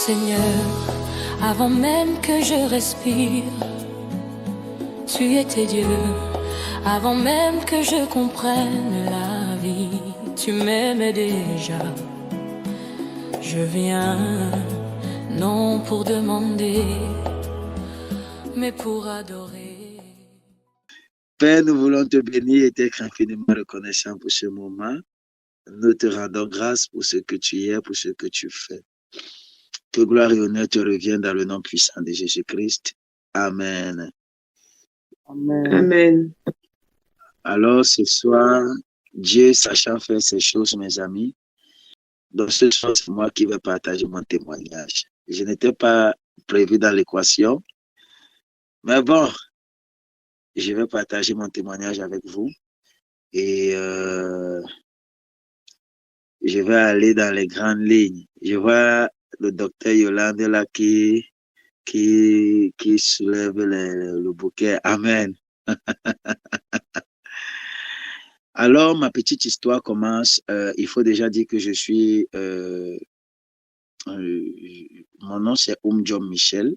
Seigneur, avant même que je respire. Tu étais Dieu, avant même que je comprenne la vie. Tu m'aimais déjà. Je viens, non pour demander, mais pour adorer. Père, nous voulons te bénir et t'être infiniment reconnaissant pour ce moment. Nous te rendons grâce pour ce que tu es, pour ce que tu fais. Que gloire et honneur te reviennent dans le nom puissant de Jésus-Christ. Amen. Amen. Amen. Alors, ce soir, Dieu sachant faire ces choses, mes amis, donc ce soir, c'est moi qui vais partager mon témoignage. Je n'étais pas prévu dans l'équation, mais bon, je vais partager mon témoignage avec vous et je vais aller dans les grandes lignes. Je vois le docteur Yolande là qui soulève le bouquet. Amen. Alors, ma petite histoire commence. Il faut déjà dire que je suis... mon nom, c'est Oumdiom Michel.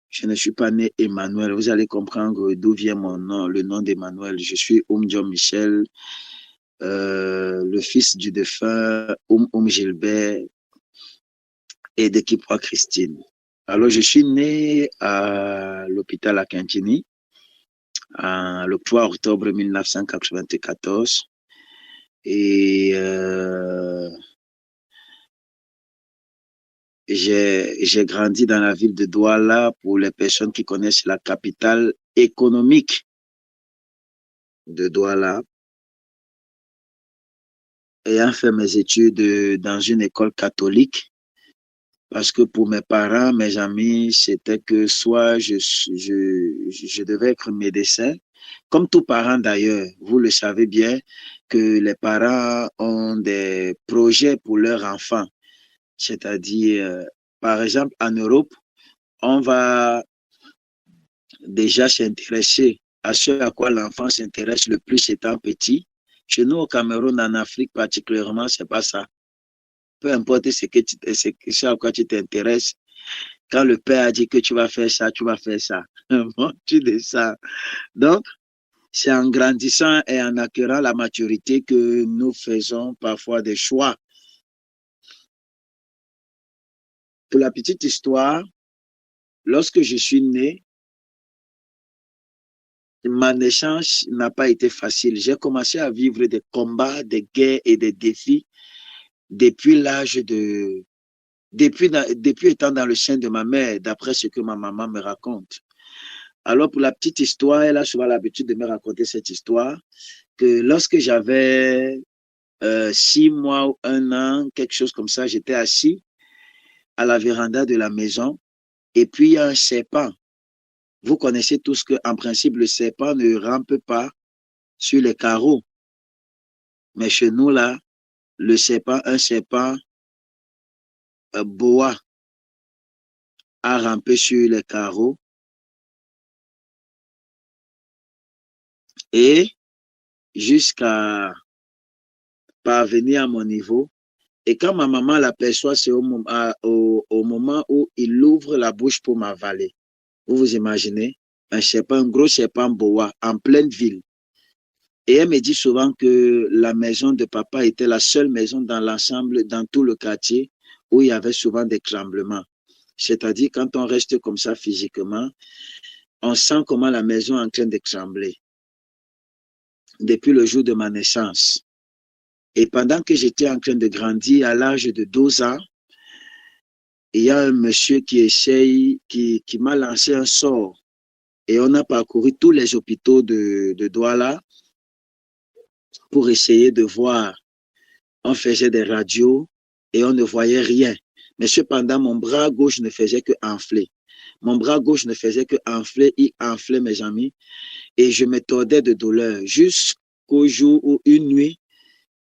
Je ne suis pas né Emmanuel. Vous allez comprendre d'où vient mon nom, le nom d'Emmanuel. Je suis Oumdiom Michel, le fils du défunt Gilbert et de Kipwa Christine. Alors, je suis né à l'hôpital à Quintini le 3 octobre 1994 et j'ai grandi dans la ville de Douala. Pour les personnes qui connaissent la capitale économique de Douala. Ayant fait mes études dans une école catholique, parce que pour mes parents, mes amis, c'était que soit je devais être médecin, comme tout parent d'ailleurs, vous le savez bien, que les parents ont des projets pour leurs enfants. C'est-à-dire, par exemple, en Europe, on va déjà s'intéresser à ce à quoi l'enfant s'intéresse le plus étant petit. Chez nous, au Cameroun, en Afrique particulièrement, c'est pas ça. Peu importe ce à quoi tu t'intéresses, quand le père a dit que tu vas faire ça, tu vas faire ça. Bon, tu dis ça. Donc, c'est en grandissant et en acquérant la maturité que nous faisons parfois des choix. Pour la petite histoire, lorsque je suis né, ma naissance n'a pas été facile. J'ai commencé à vivre des combats, des guerres et des défis depuis depuis étant dans le sein de ma mère, d'après ce que ma maman me raconte. Alors, pour la petite histoire, elle a souvent l'habitude de me raconter cette histoire, que lorsque j'avais 6 mois ou 1 an, quelque chose comme ça, j'étais assis à la véranda de la maison et puis il y a un serpent. Vous connaissez tous qu'en principe, le serpent ne rampe pas sur les carreaux. Mais chez nous, là, un serpent boa a rampé sur les carreaux et jusqu'à parvenir à mon niveau. Et quand ma maman l'aperçoit, c'est au moment où il ouvre la bouche pour m'avaler. Vous vous imaginez? Un gros serpent boa en pleine ville. Et elle me dit souvent que la maison de papa était la seule maison dans l'ensemble, dans tout le quartier, où il y avait souvent des tremblements. C'est-à-dire, quand on reste comme ça physiquement, on sent comment la maison est en train de trembler. Depuis le jour de ma naissance. Et pendant que j'étais en train de grandir, à l'âge de 12 ans, il y a un monsieur qui m'a lancé un sort. Et on a parcouru tous les hôpitaux de Douala pour essayer de voir. On faisait des radios et on ne voyait rien. Mais cependant, mon bras gauche ne faisait que enfler. Mon bras gauche ne faisait que enfler, il enflait, mes amis. Et je me tordais de douleur jusqu'au jour où une nuit,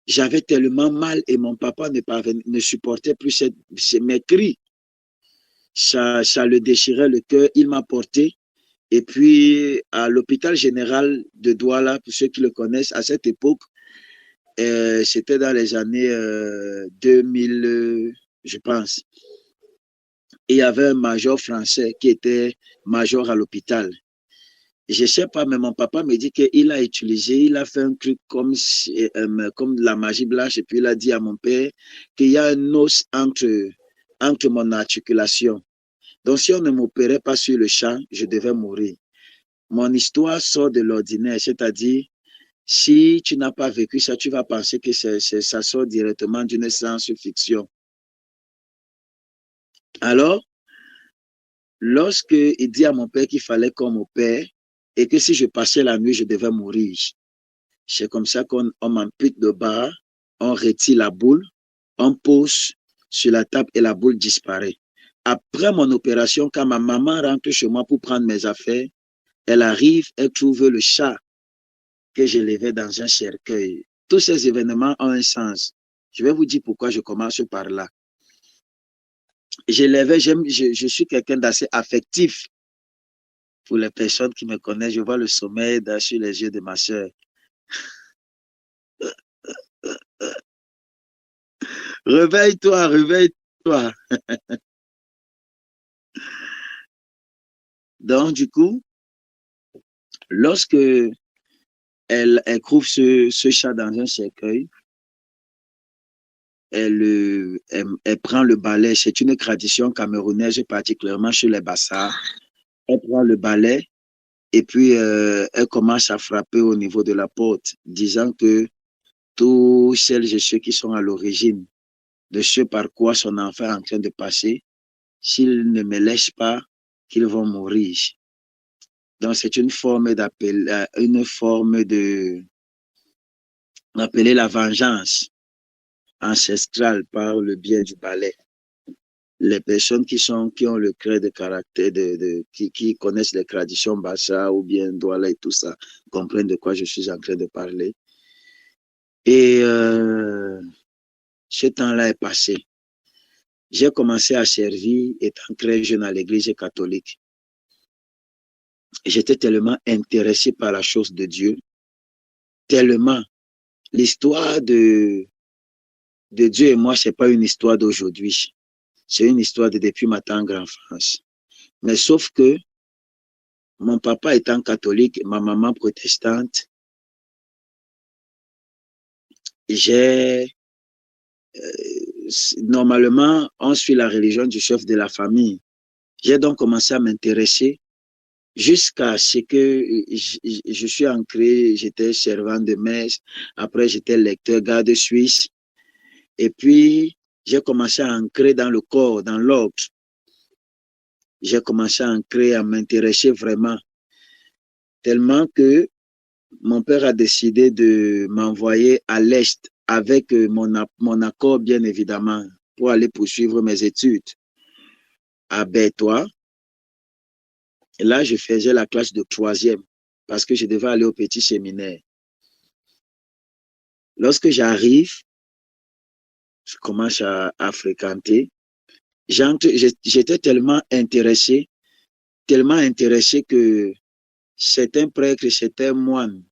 j'avais tellement mal et mon papa ne supportait plus mes cris. Ça le déchirait le cœur. Il m'a porté. Et puis, à l'hôpital général de Douala, pour ceux qui le connaissent, à cette époque, c'était dans les années 2000, je pense. il y avait un major français qui était major à l'hôpital. Je ne sais pas, mais mon papa me dit qu'il a utilisé, il a fait un truc comme de la magie blanche et puis il a dit à mon père qu'il y a un os entre mon articulation. Donc, si on ne m'opérait pas sur le champ, je devais mourir. Mon histoire sort de l'ordinaire, c'est-à-dire, si tu n'as pas vécu ça, tu vas penser que ça sort directement d'une science-fiction. Alors, lorsqu'il dit à mon père qu'il fallait qu'on m'opère et que si je passais la nuit, je devais mourir, c'est comme ça qu'on m'ampute de bas, on retire la boule, on pose sur la table et la boule disparaît. Après mon opération, quand ma maman rentre chez moi pour prendre mes affaires, elle arrive, elle trouve le chat que je levais dans un cercueil. Tous ces événements ont un sens. Je vais vous dire pourquoi je commence par là. Je suis quelqu'un d'assez affectif. Pour les personnes qui me connaissent, je vois le sommeil sur les yeux de ma soeur. Réveille-toi, réveille-toi. Donc, du coup, lorsque elle trouve ce chat dans un cercueil, elle prend le balai. C'est une tradition camerounaise, particulièrement chez les Bassards. Elle prend le balai et puis elle commence à frapper au niveau de la porte, disant que tous celles et ceux qui sont à l'origine de ce par quoi son enfant est en train de passer, s'ils ne me laissent pas, qu'ils vont mourir. Donc, c'est une forme d'appeler la vengeance ancestrale par le biais du balai. Les personnes qui ont le cœur de caractère, qui connaissent les traditions Bassa ou bien Douala et tout ça, comprennent de quoi je suis en train de parler. Et ce temps-là est passé. J'ai commencé à servir étant très jeune à l'église catholique. J'étais tellement intéressé par la chose de Dieu, tellement. L'histoire de Dieu et moi, c'est pas une histoire d'aujourd'hui. C'est une histoire de depuis ma tendre enfance. Mais sauf que mon papa étant catholique, ma maman protestante, normalement, on suit la religion du chef de la famille. J'ai donc commencé à m'intéresser jusqu'à ce que je suis ancré, j'étais servant de messe, après j'étais lecteur garde suisse, et puis j'ai commencé à ancrer dans le corps, dans l'ordre. J'ai commencé à ancrer, à m'intéresser vraiment, tellement que mon père a décidé de m'envoyer à l'Est avec mon accord, bien évidemment, pour aller poursuivre mes études à Bertois. Et là, je faisais la classe de 3e parce que je devais aller au petit séminaire. Lorsque j'arrive, je commence à fréquenter. J'étais tellement intéressé que certains prêtres, certains moines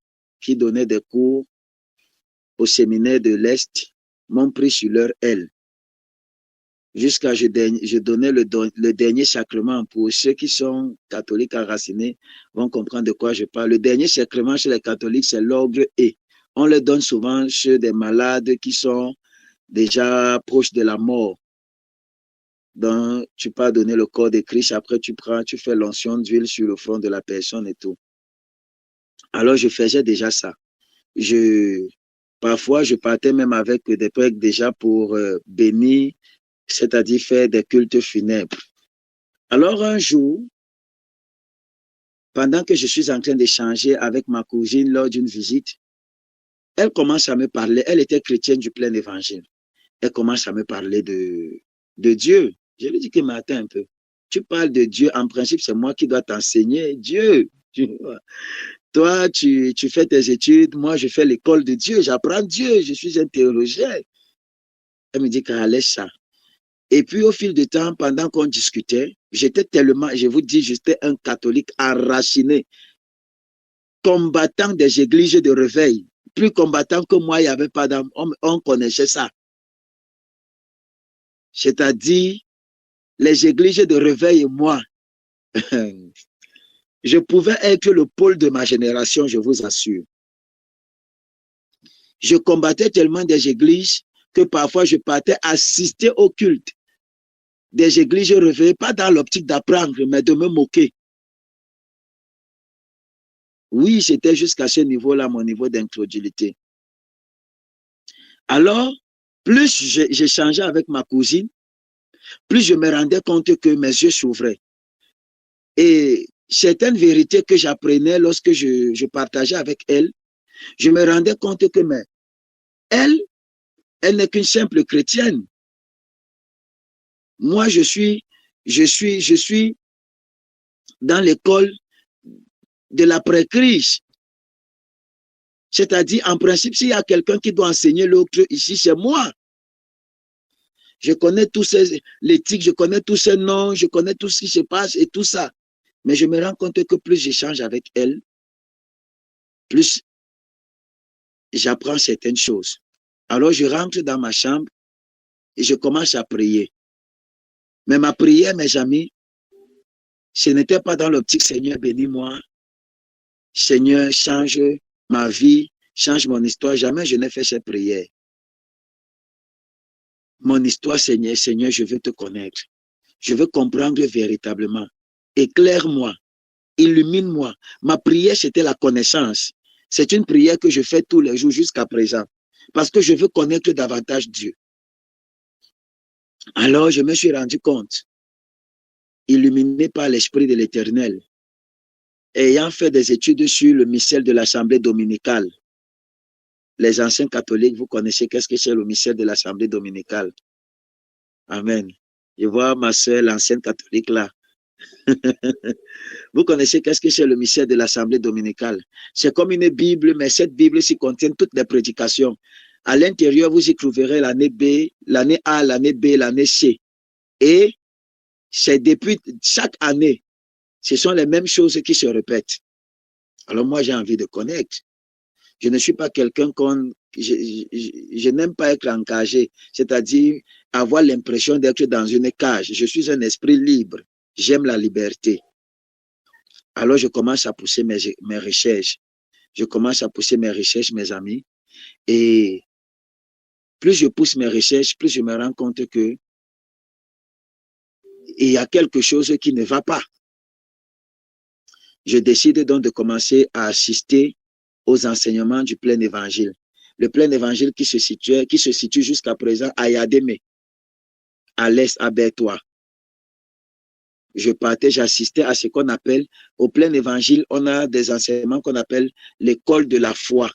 qui donnaient des cours au séminaire de l'Est m'ont pris sur leur aile. Jusqu'à je donnais le dernier sacrement. Pour ceux qui sont catholiques enracinés vont comprendre de quoi je parle. Le dernier sacrement chez les catholiques, c'est l'ordre et on le donne souvent chez des malades qui sont déjà proches de la mort. Donc, tu peux donner le corps de Christ, après tu fais l'onction d'huile sur le front de la personne et tout. Alors, je faisais déjà ça. Parfois, je partais même avec des prêtres déjà pour bénir, c'est-à-dire faire des cultes funèbres. Alors, un jour, pendant que je suis en train d'échanger avec ma cousine lors d'une visite, elle commence à me parler, elle était chrétienne du plein évangile. Elle commence à me parler de Dieu. Je lui dis que, mais attends un peu, tu parles de Dieu, en principe, c'est moi qui dois t'enseigner Dieu. Toi, tu fais tes études, moi, je fais l'école de Dieu, j'apprends Dieu, je suis interrogé. Elle me dit qu'elle laisse ça. Et puis, au fil du temps, pendant qu'on discutait, j'étais tellement, je vous dis, j'étais un catholique enraciné, combattant des églises de réveil. Plus combattant que moi, il n'y avait pas d'âme. On connaissait ça. C'est-à-dire, les églises de réveil et moi, je pouvais être le pôle de ma génération, je vous assure. Je combattais tellement des églises que parfois je partais assister au culte des églises réveillées, pas dans l'optique d'apprendre, mais de me moquer. Oui, c'était jusqu'à ce niveau-là, mon niveau d'incrédulité. Alors, plus j'échangeais avec ma cousine, plus je me rendais compte que mes yeux s'ouvraient. Et certaines vérités que j'apprenais lorsque je partageais avec elle, je me rendais compte que mais, elle n'est qu'une simple chrétienne. Moi, je suis dans l'école de l'après-crise. C'est-à-dire, en principe, s'il y a quelqu'un qui doit enseigner l'autre ici, c'est moi. Je connais tous l'éthique, je connais tous ces noms, je connais tout ce qui se passe et tout ça. Mais je me rends compte que plus j'échange avec elle, plus j'apprends certaines choses. Alors, je rentre dans ma chambre et je commence à prier. Mais ma prière, mes amis, ce n'était pas dans l'optique, Seigneur, bénis-moi. Seigneur, change ma vie, change mon histoire. Jamais je n'ai fait cette prière. Mon histoire, Seigneur, Seigneur, je veux te connaître. Je veux comprendre véritablement. Éclaire-moi, illumine-moi. Ma prière, c'était la connaissance. C'est une prière que je fais tous les jours jusqu'à présent. Parce que je veux connaître davantage Dieu. Alors, je me suis rendu compte, illuminé par l'Esprit de l'Éternel, ayant fait des études sur le missel de l'Assemblée dominicale. Les anciens catholiques, vous connaissez qu'est-ce que c'est le missel de l'Assemblée dominicale. Amen. Je vois ma soeur, l'ancienne catholique là. Vous connaissez qu'est-ce que c'est le mystère de l'Assemblée dominicale? C'est comme une Bible, mais cette Bible-ci contient toutes les prédications. À l'intérieur, vous y trouverez l'année B, l'année A, l'année B, l'année C. Et c'est depuis chaque année, ce sont les mêmes choses qui se répètent. Alors moi, j'ai envie de connaître. Je ne suis pas quelqu'un je n'aime pas être encagé, c'est-à-dire avoir l'impression d'être dans une cage. Je suis un esprit libre. J'aime la liberté. Alors, je commence à pousser mes recherches. Je commence à pousser mes recherches, mes amis. Et plus je pousse mes recherches, plus je me rends compte que il y a quelque chose qui ne va pas. Je décide donc de commencer à assister aux enseignements du plein évangile. Le plein évangile qui se situe jusqu'à présent à Yademe, à l'est, à Bertois. Je partais, j'assistais à ce qu'on appelle, au plein évangile, on a des enseignements qu'on appelle l'école de la foi.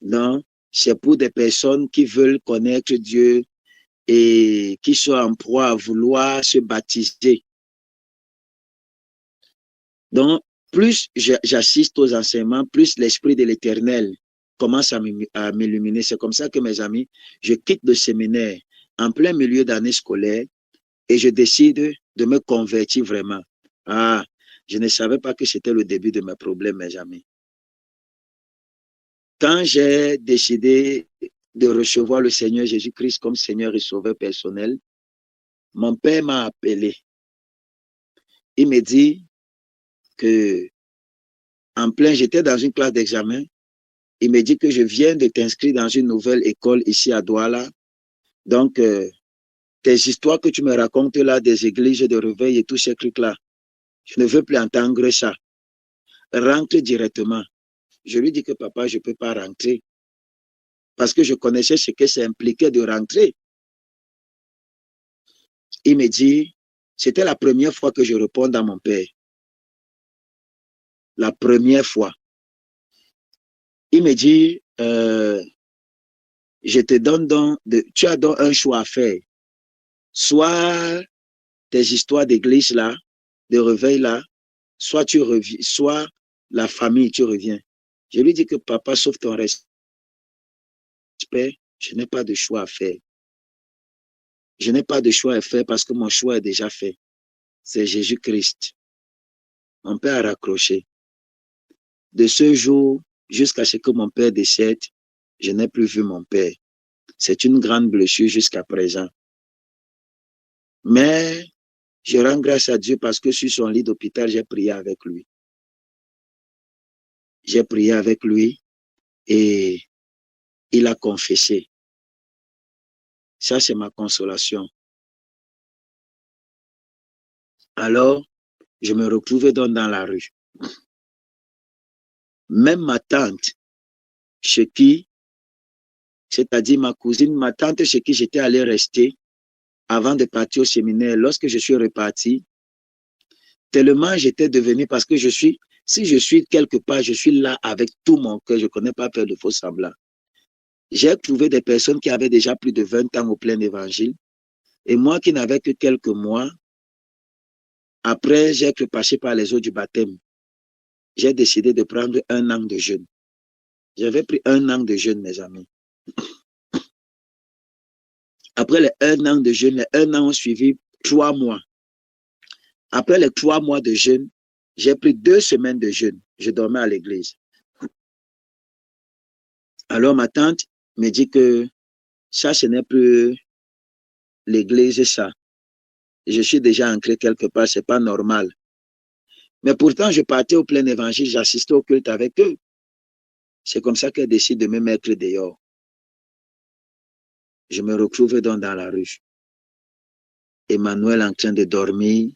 Non, c'est pour des personnes qui veulent connaître Dieu et qui sont en proie à vouloir se baptiser. Donc, plus j'assiste aux enseignements, plus l'Esprit de l'Éternel commence à m'illuminer. C'est comme ça que, mes amis, je quitte le séminaire en plein milieu d'année scolaire et je décide de me convertir vraiment. Ah, je ne savais pas que c'était le début de mes problèmes, mes amis. Quand j'ai décidé de recevoir le Seigneur Jésus-Christ comme Seigneur et Sauveur personnel, mon père m'a appelé. Il me dit que, j'étais dans une classe d'examen. Il me dit que je viens de t'inscrire dans une nouvelle école ici à Douala. Donc, tes histoires que tu me racontes là, des églises de réveil et tous ces trucs-là, je ne veux plus entendre ça. Rentre directement. Je lui dis que papa, je ne peux pas rentrer. Parce que je connaissais ce que ça impliquait de rentrer. Il me dit, c'était la première fois que je réponds à mon père. La première fois. Il me dit, je te donne donc, tu as donc un choix à faire. Soit tes histoires d'église là, de réveil là, soit tu reviens, soit la famille, tu reviens. Je lui dis que papa, sauf ton respect, je n'ai pas de choix à faire. Je n'ai pas de choix à faire parce que mon choix est déjà fait. C'est Jésus-Christ. Mon père a raccroché. De ce jour jusqu'à ce que mon père décède, je n'ai plus vu mon père. C'est une grande blessure jusqu'à présent. Mais je rends grâce à Dieu parce que sur son lit d'hôpital, j'ai prié avec lui. J'ai prié avec lui et il a confessé. Ça, c'est ma consolation. Alors, je me retrouvais donc dans la rue. Même ma tante, chez qui, c'est-à-dire ma cousine, ma tante chez qui j'étais allé rester avant de partir au séminaire, lorsque je suis reparti, tellement j'étais devenu, parce que si je suis quelque part, je suis là avec tout mon cœur, je ne connais pas faire de faux semblants. J'ai trouvé des personnes qui avaient déjà plus de 20 ans au plein évangile, et moi qui n'avais que quelques mois, après, j'ai été passé par les eaux du baptême. J'ai décidé de prendre 1 an de jeûne. J'avais pris 1 an de jeûne, mes amis. Après les 1 an de jeûne, les 1 an ont suivi 3 mois. Après les 3 mois de jeûne, j'ai pris 2 semaines de jeûne. Je dormais à l'église. Alors ma tante me dit que ça, ce n'est plus l'église, ça. Je suis déjà ancré quelque part, c'est pas normal. Mais pourtant, je partais au plein évangile, j'assistais au culte avec eux. C'est comme ça qu'elle décide de me mettre dehors. Je me retrouve donc dans la rue. Emmanuel en train de dormir,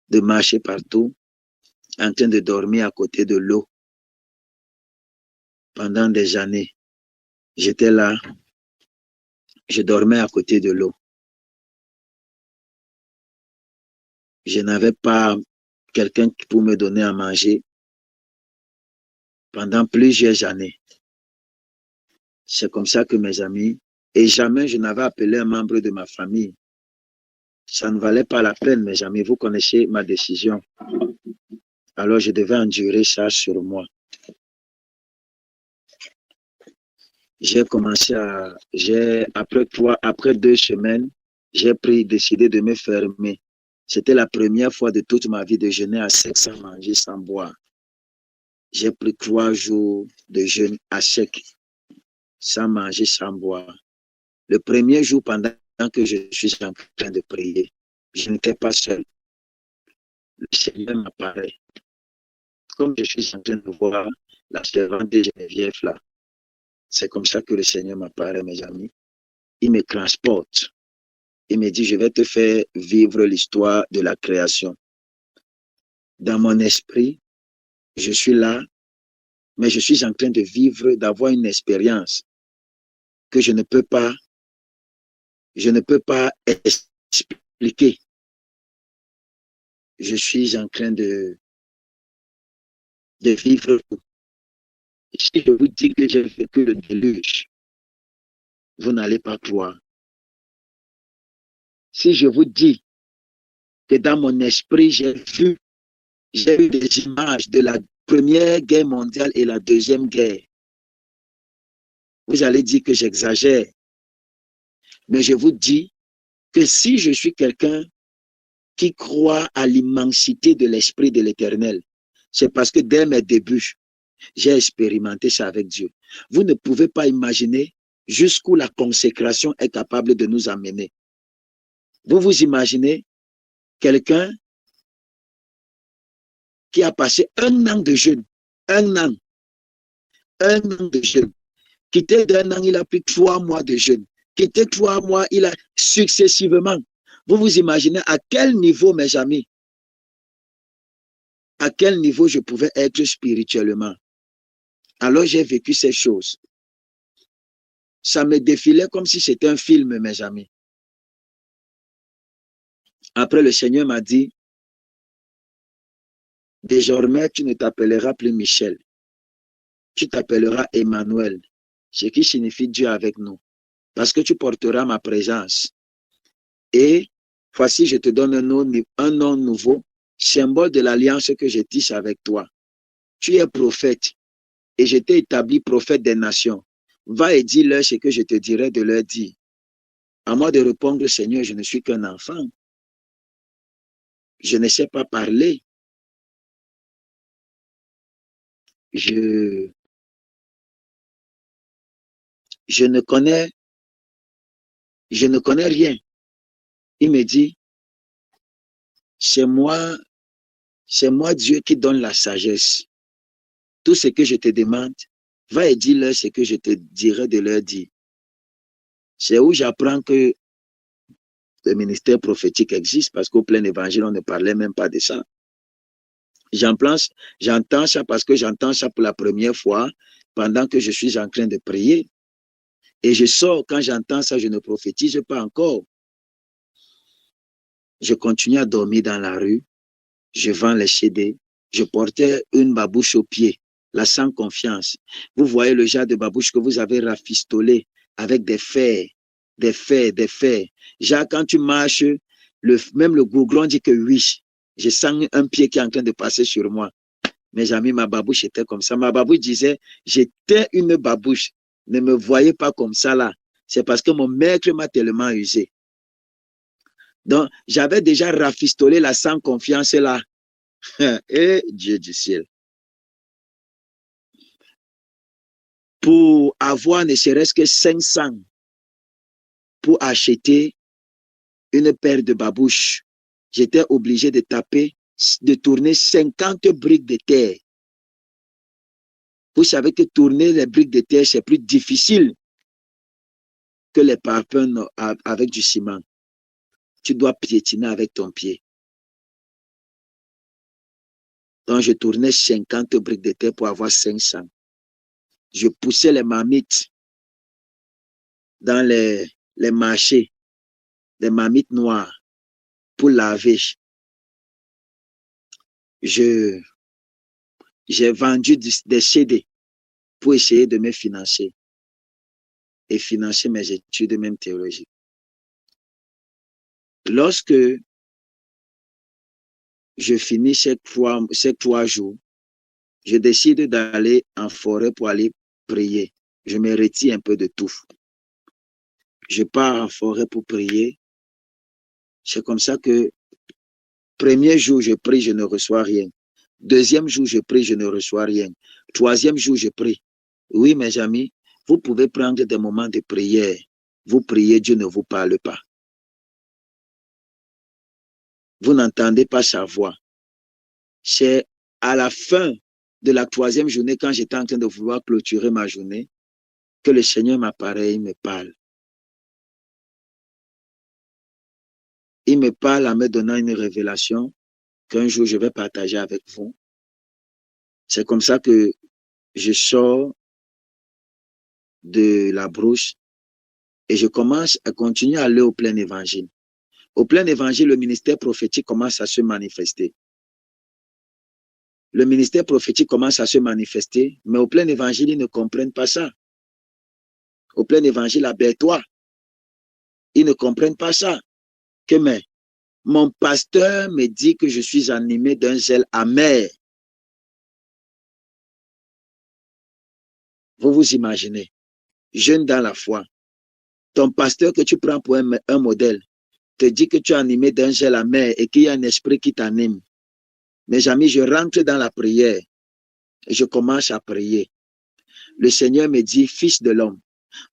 de marcher partout, en train de dormir à côté de l'eau. Pendant des années, j'étais là, je dormais à côté de l'eau. Je n'avais pas quelqu'un pour me donner à manger pendant plusieurs années. C'est comme ça que mes amis, et jamais je n'avais appelé un membre de ma famille. Ça ne valait pas la peine, mes amis, vous connaissez ma décision. Alors je devais endurer ça sur moi. J'ai commencé après 2 semaines, j'ai décidé de me fermer. C'était la première fois de toute ma vie de jeûner à sec, sans manger, sans boire. J'ai pris 3 jours de jeûne à sec, sans manger, sans boire. Le premier jour, pendant que je suis en train de prier, je n'étais pas seul. Le Seigneur m'apparaît. Comme je suis en train de voir la servante de Geneviève là, c'est comme ça que le Seigneur m'apparaît, mes amis. Il me transporte. Il me dit, je vais te faire vivre l'histoire de la création. Dans mon esprit, je suis là, mais je suis en train de vivre, d'avoir une expérience que je ne peux pas expliquer. Je suis en train de vivre. Si je vous dis que j'ai vécu le déluge, vous n'allez pas croire. Si je vous dis que dans mon esprit, j'ai eu des images de la Première Guerre mondiale et la Deuxième Guerre, vous allez dire que j'exagère. Mais je vous dis que si je suis quelqu'un qui croit à l'immensité de l'Esprit de l'Éternel, c'est parce que dès mes débuts, j'ai expérimenté ça avec Dieu. Vous ne pouvez pas imaginer jusqu'où la consécration est capable de nous amener. Vous vous imaginez quelqu'un qui a passé 1 an de jeûne, 1 an de jeûne. Quitté d'1 an, il a pris 3 mois de jeûne. Quitté 3 mois, il a successivement. Vous vous imaginez à quel niveau, mes amis, à quel niveau je pouvais être spirituellement. Alors j'ai vécu ces choses. Ça me défilait comme si c'était un film, mes amis. Après, le Seigneur m'a dit, désormais, tu ne t'appelleras plus Michel. Tu t'appelleras Emmanuel, ce qui signifie Dieu avec nous. Parce que tu porteras ma présence. Et voici, je te donne un nom nouveau, symbole de l'alliance que je tisse avec toi. Tu es prophète et je t'ai établi prophète des nations. Va et dis-leur ce que je te dirai de leur dire. À moi de répondre, Seigneur, je ne suis qu'un enfant. Je ne sais pas parler. Je ne connais rien. Il me dit, c'est moi Dieu qui donne la sagesse. Tout ce que je te demande, va et dis-leur ce que je te dirai de leur dire. C'est où j'apprends que le ministère prophétique existe, parce qu'au plein évangile, on ne parlait même pas de ça. J'entends ça parce que j'entends ça pour la première fois pendant que je suis en train de prier. Et je sors, quand j'entends ça, je ne prophétise pas encore. Je continue à dormir dans la rue. Je vends les CD. Je portais une babouche au pied, la sans confiance. Vous voyez le genre de babouche que vous avez rafistolé avec des fers. Genre, quand tu marches, même le goudron dit que oui. Je sens un pied qui est en train de passer sur moi. Mes amis, ma babouche était comme ça. Ma babouche disait, j'étais une babouche. Ne me voyez pas comme ça là. C'est parce que mon maître m'a tellement usé. Donc, j'avais déjà rafistolé la sans confiance là. Et Dieu du ciel. Pour avoir ne serait-ce que 500 pour acheter une paire de babouches, j'étais obligé de tourner 50 briques de terre. Vous savez que tourner les briques de terre, c'est plus difficile que les parpaings avec du ciment. Tu dois piétiner avec ton pied. Donc, je tournais 50 briques de terre pour avoir 500. Je poussais les marmites dans les marchés, les marmites noires, pour laver. J'ai vendu des CD pour essayer de me financer et financer mes études, même théologiques. Lorsque je finis ces 3 jours, je décide d'aller en forêt pour aller prier. Je me retire un peu de tout. Je pars en forêt pour prier. C'est comme ça que premier jour, je prie, je ne reçois rien. Deuxième jour, je prie, je ne reçois rien. Troisième jour, je prie. Oui, mes amis, vous pouvez prendre des moments de prière. Vous priez, Dieu ne vous parle pas. Vous n'entendez pas sa voix. C'est à la fin de la 3e journée, quand j'étais en train de vouloir clôturer ma journée, que le Seigneur m'apparaît, il me parle. Il me parle en me donnant une révélation qu'un jour je vais partager avec vous. C'est comme ça que je sors de la brousse et je commence à continuer à aller au plein évangile. Au plein évangile, le ministère prophétique commence à se manifester. Le ministère prophétique commence à se manifester, mais au plein évangile, ils ne comprennent pas ça. Au plein évangile, à Bertois, ils ne comprennent pas ça. Que mais, mon pasteur me dit que je suis animé d'un zèle amer. Vous vous imaginez, jeune dans la foi, ton pasteur que tu prends pour un modèle te dit que tu es animé d'un zèle amer et qu'il y a un esprit qui t'anime. Mes amis, je rentre dans la prière et je commence à prier. Le Seigneur me dit, fils de l'homme,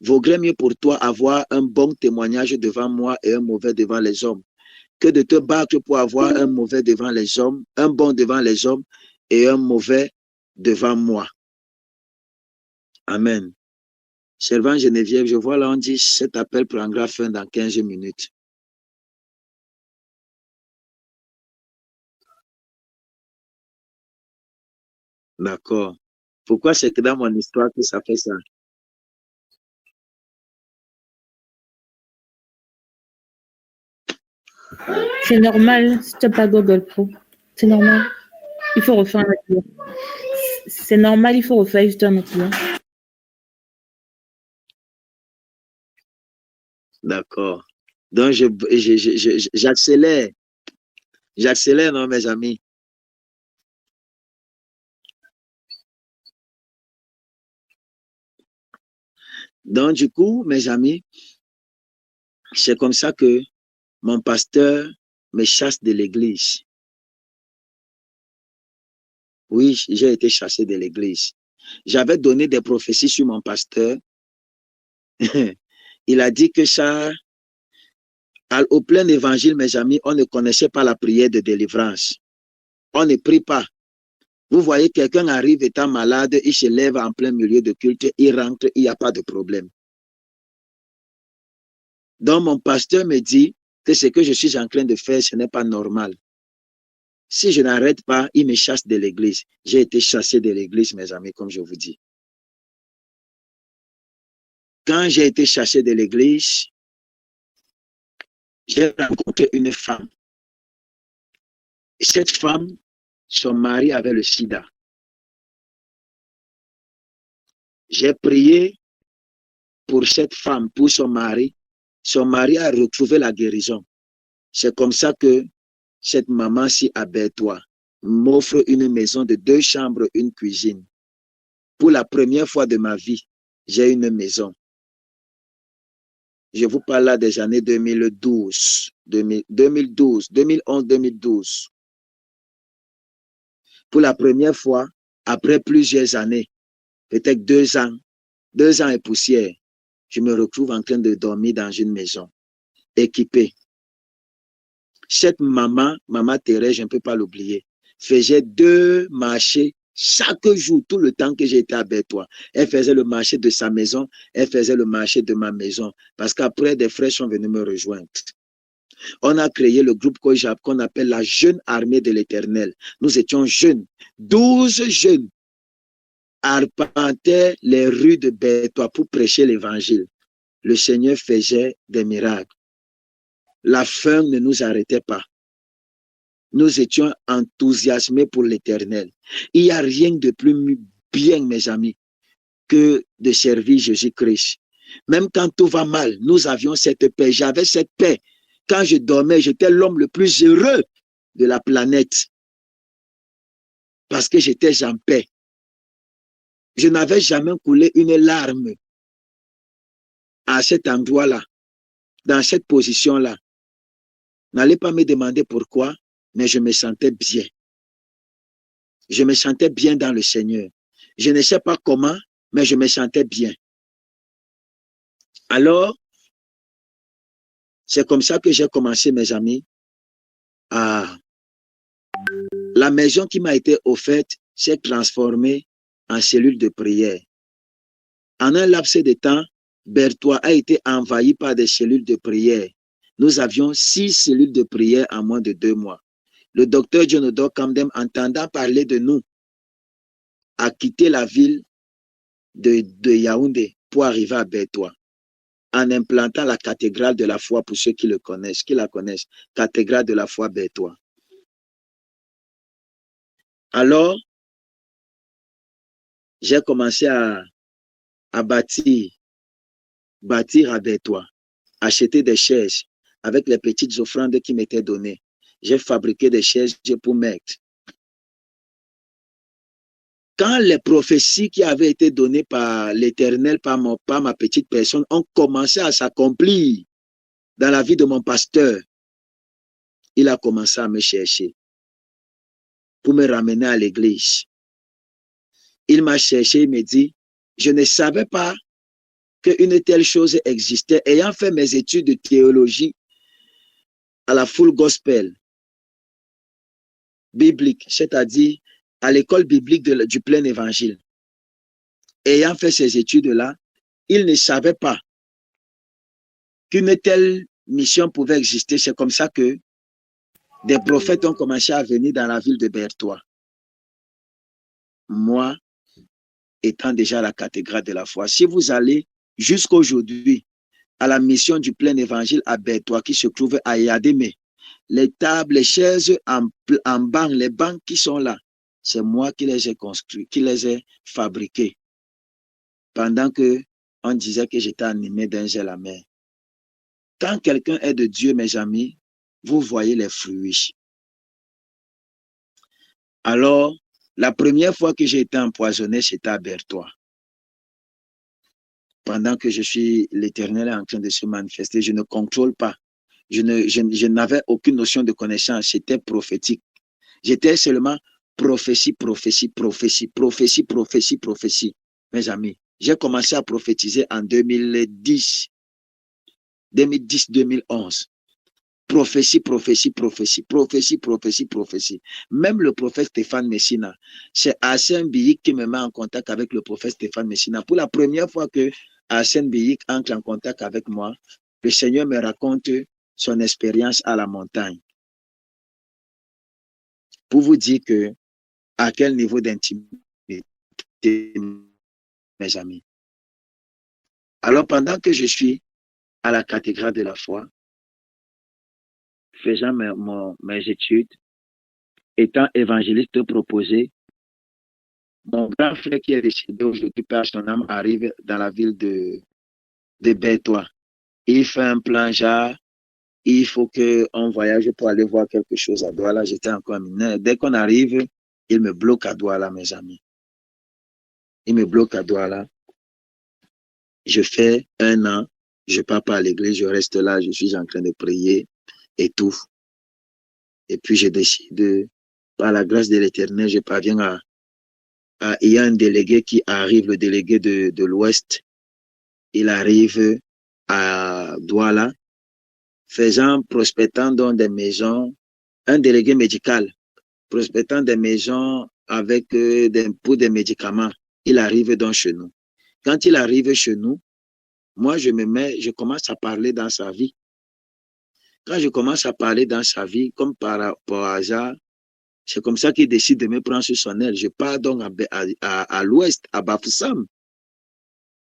vaudrait mieux pour toi avoir un bon témoignage devant moi et un mauvais devant les hommes, que de te battre pour avoir un mauvais devant les hommes, un bon devant les hommes et un mauvais devant moi. Amen. Servant Geneviève, je vois là, on dit, cet appel prendra fin dans 15 minutes. D'accord. Pourquoi c'est que dans mon histoire que ça fait ça? C'est normal, si tu n'as pas Google Pro. C'est normal. Il faut refaire un autre. C'est normal, il faut refaire juste un autre. D'accord. Donc, j'accélère. J'accélère, non, mes amis? Donc, du coup, mes amis, c'est comme ça que mon pasteur me chasse de l'église. Oui, j'ai été chassé de l'église. J'avais donné des prophéties sur mon pasteur. Il a dit que ça, Au plein évangile, mes amis, on ne connaissait pas la prière de délivrance. On ne prie pas. Vous voyez, quelqu'un arrive étant malade, il se lève en plein milieu de culte, il rentre, il n'y a pas de problème. Donc, mon pasteur me dit que ce que je suis en train de faire, ce n'est pas normal. Si je n'arrête pas, il me chasse de l'église. J'ai été chassé de l'église, mes amis, comme je vous dis. Quand j'ai été chassé de l'église, j'ai rencontré une femme. Cette femme, son mari avait le sida. J'ai prié pour cette femme, pour son mari. Son mari a retrouvé la guérison. C'est comme ça que cette maman-ci à Berthois m'offre une maison de 2 chambres, une cuisine. Pour la première fois de ma vie, j'ai une maison. Je vous parle là des années 2011, 2012. Pour la première fois, après plusieurs années, peut-être 2 ans et poussière, je me retrouve en train de dormir dans une maison équipée. Cette maman Thérèse, je ne peux pas l'oublier, faisait 2 marchés chaque jour, tout le temps que j'étais à Berthois. Elle faisait le marché de sa maison, elle faisait le marché de ma maison, parce qu'après, des frères sont venus me rejoindre. On a créé le groupe Kojab qu'on appelle la Jeune Armée de l'Éternel. Nous étions jeunes, 12 jeunes arpentaient les rues de Berthois pour prêcher l'évangile. Le Seigneur faisait des miracles. La faim ne nous arrêtait pas. Nous étions enthousiasmés pour l'Éternel. Il n'y a rien de plus bien, mes amis, que de servir Jésus-Christ. Même quand tout va mal, nous avions cette paix. J'avais cette paix. Quand je dormais, j'étais l'homme le plus heureux de la planète. Parce que j'étais en paix. Je n'avais jamais coulé une larme à cet endroit-là, dans cette position-là. N'allez pas me demander pourquoi, mais je me sentais bien. Je me sentais bien dans le Seigneur. Je ne sais pas comment, mais je me sentais bien. Alors, c'est comme ça que j'ai commencé, mes amis, à... La maison qui m'a été offerte s'est transformée en cellule de prière. En un laps de temps, Berthois a été envahi par des cellules de prière. Nous avions 6 cellules de prière en moins de 2 mois. Le docteur John Odor Kamdem, entendant parler de nous, a quitté la ville de Yaoundé pour arriver à Berthois, en implantant la cathédrale de la foi pour ceux qui le connaissent, qui la connaissent, cathédrale de la foi Berthois. Alors, j'ai commencé à bâtir à Berthois, acheter des chaises avec les petites offrandes qui m'étaient données. J'ai fabriqué des chaises pour mettre. Quand les prophéties qui avaient été données par l'Éternel, par ma petite personne, ont commencé à s'accomplir dans la vie de mon pasteur, il a commencé à me chercher pour me ramener à l'église. Il m'a cherché, il me dit, je ne savais pas qu'une telle chose existait. Ayant fait mes études de théologie à la Full Gospel biblique, c'est-à-dire à l'école biblique du plein évangile. Ayant fait ces études-là, il ne savait pas qu'une telle mission pouvait exister. C'est comme ça que des prophètes ont commencé à venir dans la ville de Berthois. Moi, étant déjà à la cathédrale de la foi, si vous allez jusqu'aujourd'hui à la mission du plein évangile à Berthois qui se trouve à Yadémé, les tables, les chaises en banc, les bancs qui sont là, c'est moi qui les ai construits, qui les ai fabriqués. Pendant que on disait que j'étais animé d'un zèle amer. Quand quelqu'un est de Dieu, mes amis, vous voyez les fruits. Alors, la première fois que j'ai été empoisonné, c'était à Berthois. Pendant que l'Éternel est en train de se manifester, je ne contrôle pas. Je n'avais aucune notion de connaissance, c'était prophétique. J'étais seulement prophétie. Mes amis, j'ai commencé à prophétiser en 2010-2011. Prophétie, prophétie, prophétie, prophétie, prophétie, prophétie. Même le prophète Stéphane Messina, c'est Arsène Biyik qui me met en contact avec le prophète Stéphane Messina. Pour la première fois que Arsène Biyik entre en contact avec moi, le Seigneur me raconte son expérience à la montagne. Pour vous dire que à quel niveau d'intimité, mes amis. Alors, pendant que je suis à la cathédrale de la foi, faisant mes études, étant évangéliste proposé, mon grand frère qui est décédé aujourd'hui, Père son âme, arrive dans la ville de Bertois. Il fait un plan, genre, il faut qu'on voyage pour aller voir quelque chose à Douala. J'étais encore mineur. Dès qu'on arrive, il me bloque à Douala, mes amis. Il me bloque à Douala. Je fais 1 an, je ne pars pas à l'église, je reste là, je suis en train de prier et tout. Et puis je décide, par la grâce de l'Éternel, je parviens il y a un délégué qui arrive, le délégué de l'Ouest. Il arrive à Douala, prospectant dans des maisons, un délégué médical, prospectant des maisons avec pour des médicaments. Il arrive donc chez nous. Quand il arrive chez nous, moi, je commence à parler dans sa vie. Quand je commence à parler dans sa vie, comme par hasard, c'est comme ça qu'il décide de me prendre sur son aile. Je pars donc à l'ouest, à Bafoussam.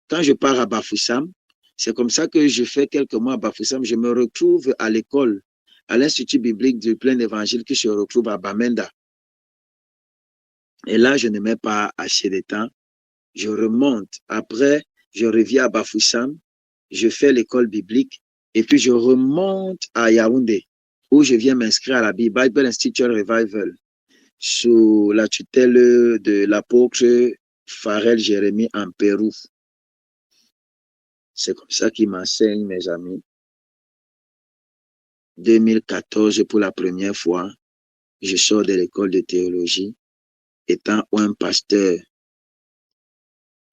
Quand je pars à Bafoussam, c'est comme ça que je fais quelques mois à Bafoussam. Je me retrouve à l'école, à l'Institut biblique du plein évangile qui se retrouve à Bamenda. Et là, je ne mets pas assez de temps. Je remonte. Après, je reviens à Bafoussam. Je fais l'école biblique. Et puis, je remonte à Yaoundé, où je viens m'inscrire à la Bible Institute Revival, sous la tutelle de l'apôtre Pharrell Jérémie en Pérou. C'est comme ça qu'il m'enseigne, mes amis. 2014, pour la première fois, je sors de l'école de théologie, étant un pasteur.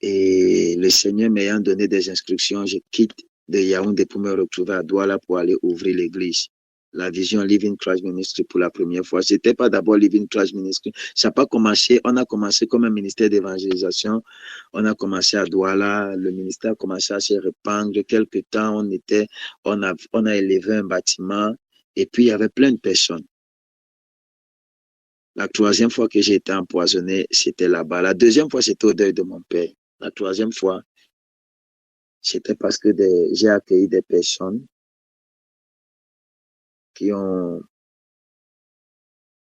Et le Seigneur m'ayant donné des instructions, je quitte de Yaoundé pour me retrouver à Douala pour aller ouvrir l'église. La vision Living Christ Ministry pour la première fois. C'était pas d'abord Living Christ Ministry. Ça n'a pas commencé. On a commencé comme un ministère d'évangélisation. On a commencé à Douala. Le ministère a commencé à se répandre. Quelque temps, on a élevé un bâtiment. Et puis, il y avait plein de personnes. La troisième fois que j'ai été empoisonné, c'était là-bas. La deuxième fois, c'était au deuil de mon père. La troisième fois, c'était parce que j'ai accueilli des personnes qui ont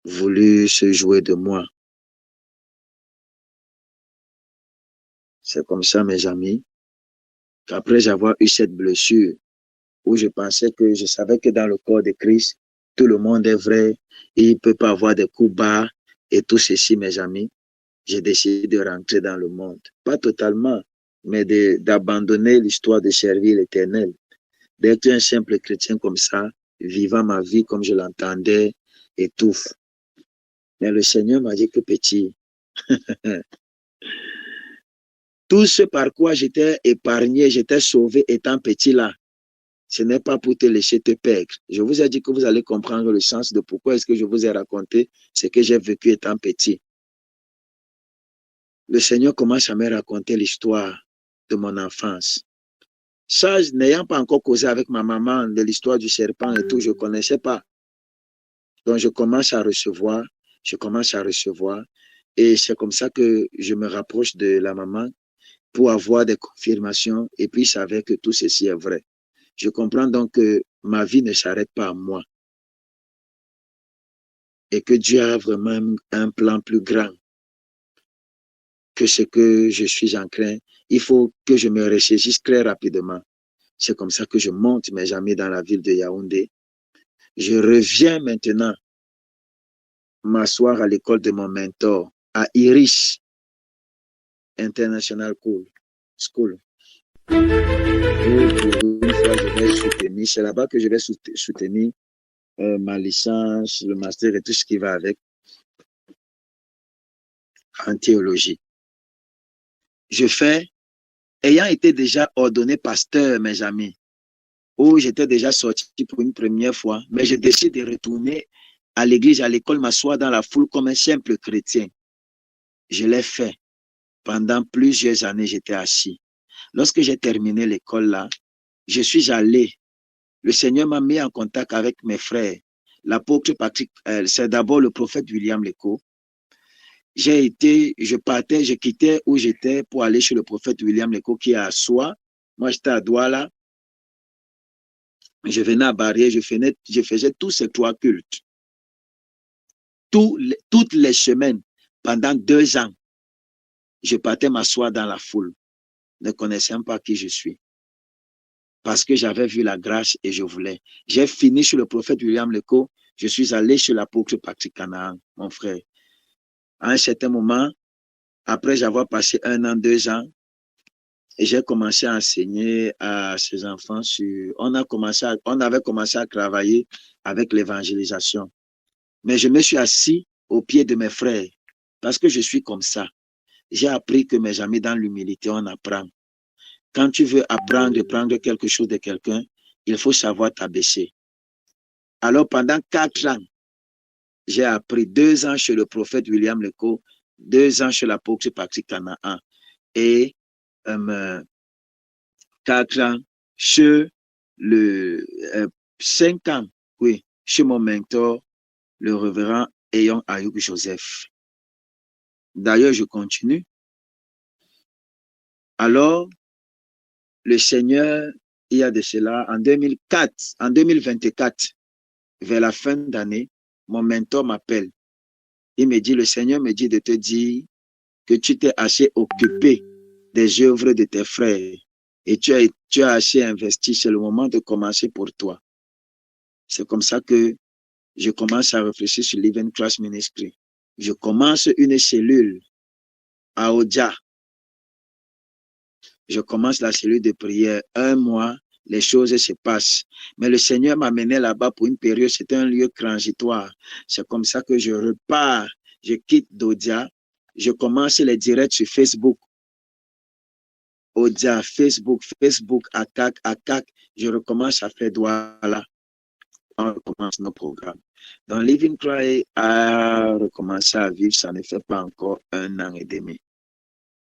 voulu se jouer de moi. C'est comme ça, mes amis, qu'après avoir eu cette blessure, où je savais que dans le corps de Christ, tout le monde est vrai, il ne peut pas avoir des coups bas et tout ceci, mes amis, j'ai décidé de rentrer dans le monde. Pas totalement, mais d'abandonner l'histoire de servir l'Éternel. D'être un simple chrétien comme ça, vivant ma vie comme je l'entendais et tout. Mais le Seigneur m'a dit que petit, tout ce par quoi j'étais épargné, j'étais sauvé étant petit là, ce n'est pas pour te laisser te perdre. Je vous ai dit que vous allez comprendre le sens de pourquoi est-ce que je vous ai raconté ce que j'ai vécu étant petit. Le Seigneur commence à me raconter l'histoire de mon enfance. Ça, n'ayant pas encore causé avec ma maman de l'histoire du serpent et tout, je ne connaissais pas. Donc, je commence à recevoir. Et c'est comme ça que je me rapproche de la maman pour avoir des confirmations et puis savoir que tout ceci est vrai. Je comprends donc que ma vie ne s'arrête pas à moi et que Dieu a vraiment un plan plus grand que ce que je suis en train. Il faut que je me ressaisisse très rapidement. C'est comme ça que je monte, mes amis, dans la ville de Yaoundé. Je reviens maintenant m'asseoir à l'école de mon mentor, à Iris International School. Une fois, je vais soutenir. C'est là-bas que je vais soutenir ma licence, le master et tout ce qui va avec en théologie. Je fais, ayant été déjà ordonné pasteur, mes amis, où j'étais déjà sorti pour une première fois, mais je décide de retourner à l'église, à l'école, m'asseoir dans la foule comme un simple chrétien. Je l'ai fait. Pendant plusieurs années, j'étais assis. Lorsque j'ai terminé l'école là, je suis allé. Le Seigneur m'a mis en contact avec mes frères. L'apôtre Patrick, c'est d'abord le prophète William Leco. Je quittais où j'étais pour aller chez le prophète William Leco qui est à Soie. Moi, j'étais à Douala. Je venais à Barrière, je faisais tous ces 3 cultes. Toutes les semaines, pendant 2 ans, je partais m'asseoir dans la foule, ne connaissant pas qui je suis. Parce que j'avais vu la grâce et je voulais. J'ai fini chez le prophète William Leco, je suis allé chez l'apôtre Patrick Canaan, mon frère. À un certain moment, après avoir passé 1 an, 2 ans, et j'ai commencé à enseigner à ces enfants on avait commencé à travailler avec l'évangélisation. Mais je me suis assis au pied de mes frères parce que je suis comme ça. J'ai appris que mes amis, dans l'humilité, on apprend. Quand tu veux apprendre, prendre quelque chose de quelqu'un, il faut savoir t'abaisser. Alors, pendant 4 ans, j'ai appris 2 ans chez le prophète William Leco, 2 ans chez l'apôtre Patrick Canaan et 4 ans chez 5 ans, oui, chez mon mentor, le révérend Eyon Ayoub Joseph. D'ailleurs, je continue. Alors, le Seigneur, il y a de cela, en 2024, vers la fin d'année, mon mentor m'appelle. Il me dit, le Seigneur me dit de te dire que tu t'es assez occupé des œuvres de tes frères et tu as assez investi. C'est le moment de commencer pour toi. C'est comme ça que je commence à réfléchir sur Living Christ Ministry. Je commence une cellule à Odia. Je commence la cellule de prière. 1 mois, les choses se passent. Mais le Seigneur m'a mené là-bas pour une période. C'était un lieu transitoire. C'est comme ça que je repars. Je quitte d'Odia. Je commence les directs sur Facebook. Odia, Facebook, attaque. Je recommence à faire Douala. On recommence nos programmes. Donc, Living Cry a recommencé à vivre. Ça ne fait pas encore 1 an et demi.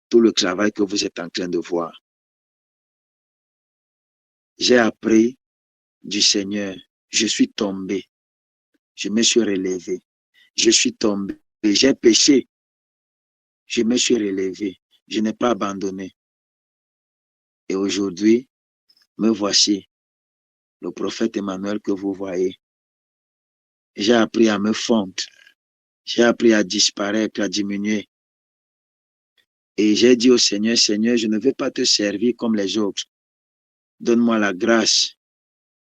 Tout le travail que vous êtes en train de voir. J'ai appris du Seigneur. Je suis tombé. Je me suis relevé. Je suis tombé. J'ai péché. Je me suis relevé. Je n'ai pas abandonné. Et aujourd'hui, me voici, le prophète Emmanuel que vous voyez. J'ai appris à me fondre. J'ai appris à disparaître, à diminuer. Et j'ai dit au Seigneur, Seigneur, je ne veux pas te servir comme les autres. Donne-moi la grâce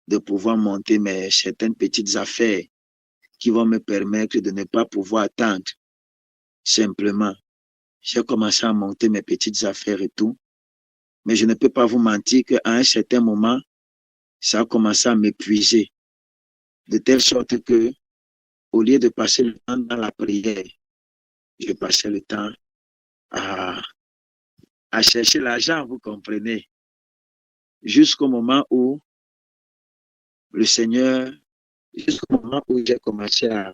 de pouvoir monter certaines petites affaires qui vont me permettre de ne pas pouvoir attendre. Simplement, j'ai commencé à monter mes petites affaires et tout. Mais je ne peux pas vous mentir qu'à un certain moment, ça a commencé à m'épuiser. De telle sorte que, au lieu de passer le temps dans la prière, je passais le temps à chercher l'argent, vous comprenez. Jusqu'au moment où jusqu'au moment où j'ai commencé à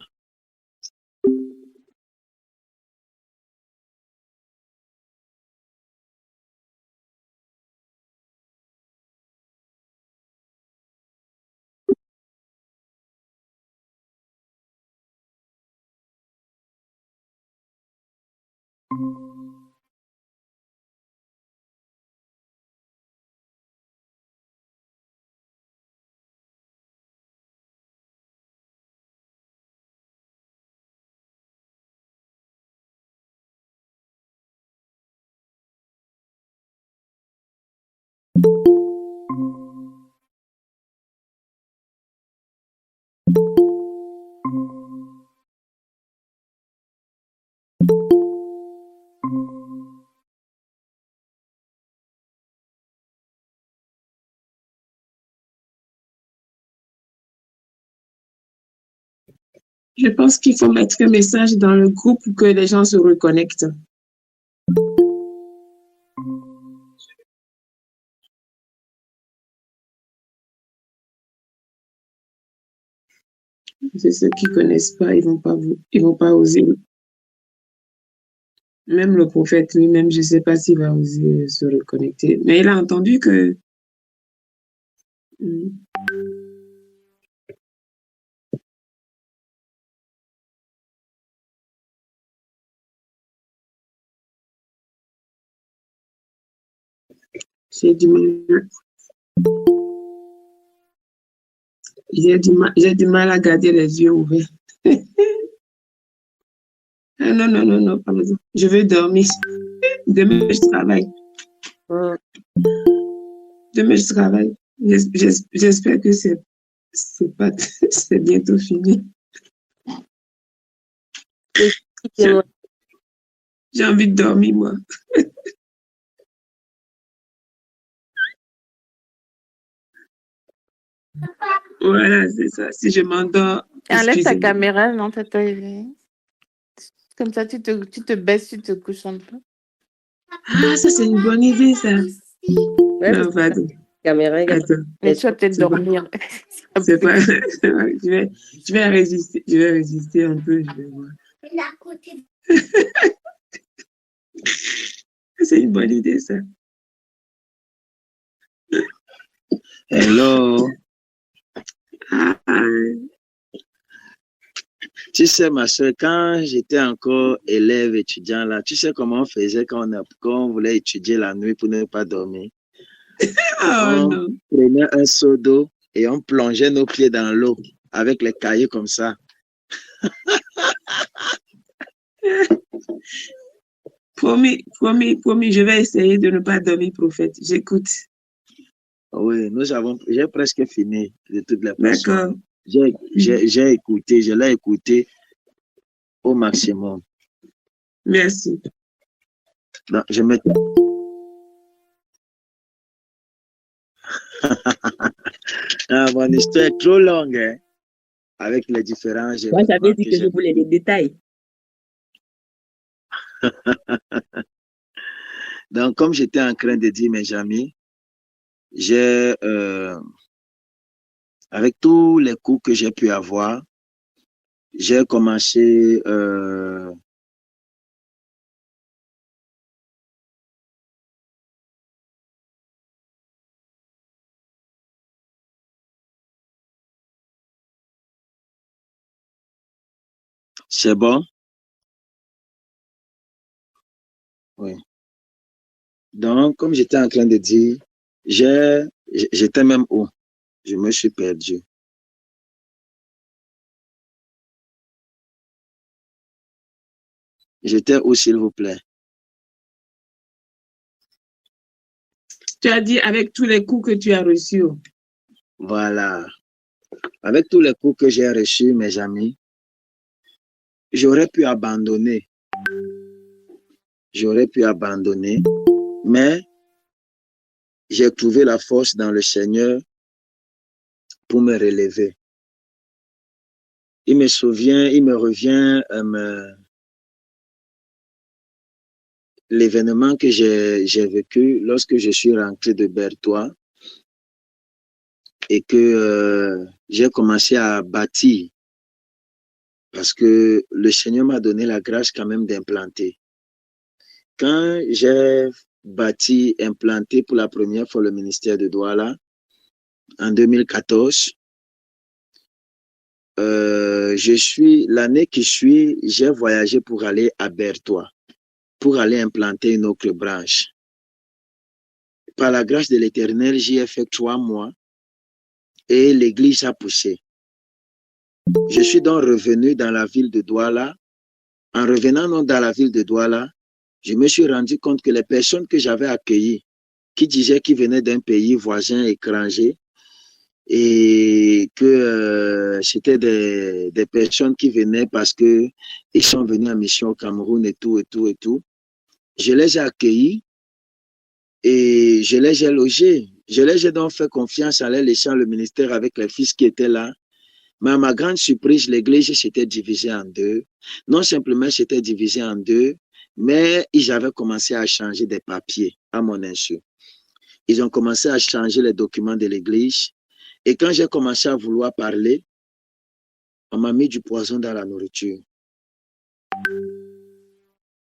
Je pense qu'il faut mettre un message dans le groupe pour que les gens se reconnectent. C'est ceux qui connaissent pas, ils vont pas oser. Même le prophète lui-même, je sais pas s'il va oser se reconnecter. Mais il a entendu que j'ai du mal. J'ai du mal à garder les yeux ouverts. Ah, non, non, non, non, pardon. Je veux dormir. Demain, je travaille. Demain, je travaille. J'espère que c'est pas, c'est bientôt fini. J'ai envie de dormir, moi. Voilà, c'est ça. Si je m'endors. Enlève ta caméra, non, t'as éveillé. Comme ça, tu te baisses, tu te couches un peu. Ah, ça, c'est une bonne idée, ça. Ouais, Non, pardon. Caméra, Attends. Mais tu vas peut-être dormir. C'est pas. Je vais résister. Je vais résister un peu. Je vais voir. C'est une bonne idée, ça. Hello. Ah, Tu sais, ma soeur, quand j'étais encore élève, étudiant là, tu sais comment on faisait quand on voulait étudier la nuit pour ne pas dormir? oh On non. prenait un seau d'eau et on plongeait nos pieds dans l'eau avec les cahiers comme ça. Promis, je vais essayer de ne pas dormir, prophète. J'écoute. Oui, j'ai presque fini de toutes les façons. D'accord. J'ai écouté, je l'ai écouté au maximum. Merci. Donc, je me... Ah, mon histoire est trop longue, hein, avec les différents... Moi, j'avais dit que je voulais les détails. Donc, comme j'étais en train de dire, mes amis, avec tous les cours que j'ai pu avoir, j'ai commencé c'est bon? Oui. Donc, comme j'étais en train de dire, j'étais même où? Je me suis perdu. J'étais où, s'il vous plaît? Tu as dit avec tous les coups que tu as reçus. Voilà. Avec tous les coups que j'ai reçus, mes amis, j'aurais pu abandonner. J'aurais pu abandonner, mais j'ai trouvé la force dans le Seigneur pour me relever. Il me revient l'événement que j'ai vécu lorsque je suis rentré de Berthois et que j'ai commencé à bâtir parce que le Seigneur m'a donné la grâce quand même d'implanter. Quand j'ai implanté pour la première fois le ministère de Douala en 2014, l'année qui suit, j'ai voyagé pour aller à Berthois, pour aller implanter une autre branche. Par la grâce de l'Éternel, j'y ai fait 3 mois et l'église a poussé. Je suis donc revenu dans la ville de Douala. En revenant dans la ville de Douala, je me suis rendu compte que les personnes que j'avais accueillies, qui disaient qu'ils venaient d'un pays voisin étranger, et que c'était des personnes qui venaient parce que ils sont venus en mission au Cameroun et tout. Je les ai accueillis et je les ai logés. Je les ai donc fait confiance en les laissant le ministère avec les fils qui étaient là. Mais à ma grande surprise, l'église s'était divisée en deux. Non simplement s'était divisée en deux, mais ils avaient commencé à changer des papiers à mon insu. Ils ont commencé à changer les documents de l'église. Et quand j'ai commencé à vouloir parler, On m'a mis du poison dans la nourriture.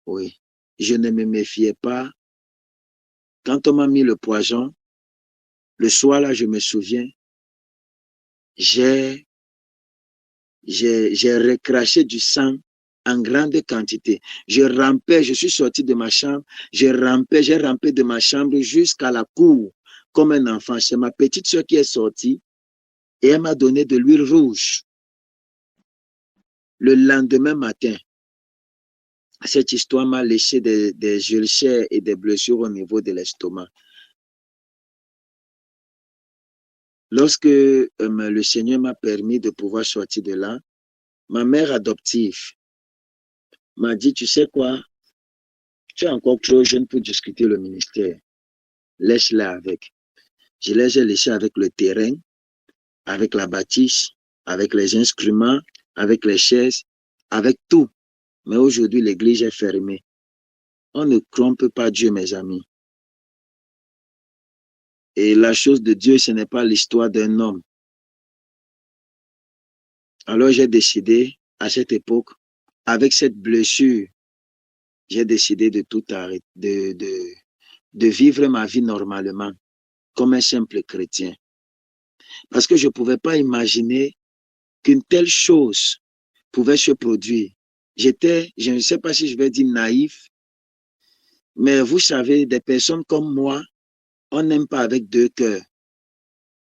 Oui. Je ne me méfiais pas. Quand on m'a mis le poison, le soir là, je me souviens, j'ai recraché du sang en grande quantité. Je rampais, je suis sorti de ma chambre, j'ai rampé de ma chambre jusqu'à la cour comme un enfant. C'est ma petite soeur qui est sortie et elle m'a donné de l'huile rouge. Le lendemain matin, cette histoire m'a laissé des ulcères et des blessures au niveau de l'estomac. Lorsque le Seigneur m'a permis de pouvoir sortir de là, ma mère adoptive m'a dit, tu sais quoi, tu es encore trop jeune pour discuter le ministère. Laisse-la avec. Je les ai laissés avec le terrain, avec la bâtisse, avec les instruments, avec les chaises, avec tout. Mais aujourd'hui, l'église est fermée. On ne trompe pas Dieu, mes amis. Et la chose de Dieu, ce n'est pas l'histoire d'un homme. Alors j'ai décidé, à cette époque, avec cette blessure, j'ai décidé de tout arrêter, de vivre ma vie normalement, comme un simple chrétien. Parce que je ne pouvais pas imaginer qu'une telle chose pouvait se produire. J'étais, je ne sais pas si je vais dire naïf, mais vous savez, des personnes comme moi, on n'aime pas avec deux cœurs.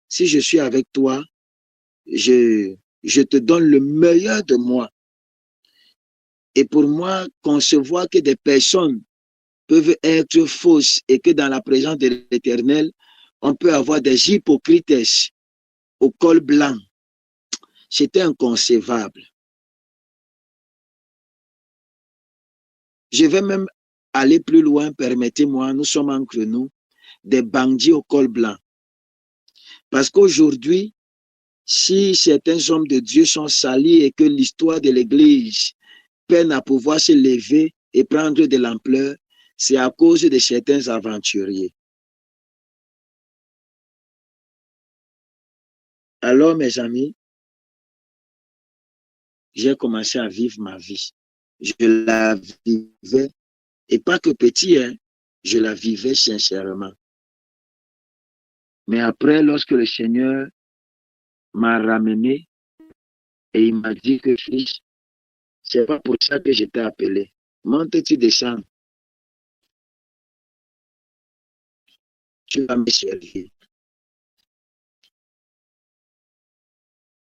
Si je suis avec toi, je te donne le meilleur de moi. Et pour moi, concevoir que des personnes peuvent être fausses et que dans la présence de l'Éternel, on peut avoir des hypocrites au col blanc, c'était inconcevable. Je vais même aller plus loin, permettez-moi, nous sommes entre nous, des bandits au col blanc. Parce qu'aujourd'hui, si certains hommes de Dieu sont salis et que l'histoire de l'Église peine à pouvoir se lever et prendre de l'ampleur, c'est à cause de certains aventuriers. Alors, mes amis, j'ai commencé à vivre ma vie. Je la vivais, et pas que petit, hein, je la vivais sincèrement. Mais après, lorsque le Seigneur m'a ramené et il m'a dit que fils, c'est pas pour ça que je t'ai appelé. Monte, tu descends. Tu vas me servir.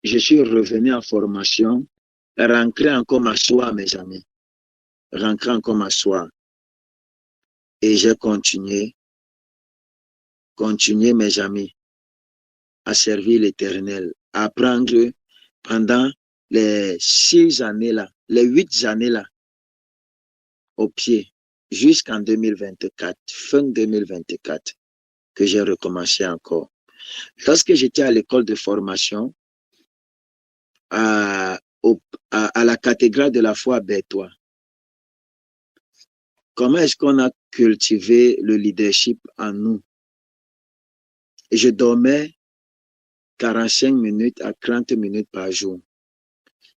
Je suis revenu en formation, rentré encore m'asseoir, mes amis. Rentré encore m'asseoir. Et j'ai continué, mes amis, à servir l'Éternel, à apprendre pendant les 6 années-là, les 8 années-là, au pied, jusqu'en 2024, fin 2024, que j'ai recommencé encore. Lorsque j'étais à l'école de formation, à la cathédrale de la foi à Bétois, comment est-ce qu'on a cultivé le leadership en nous? Et je dormais 45 minutes à 30 minutes par jour.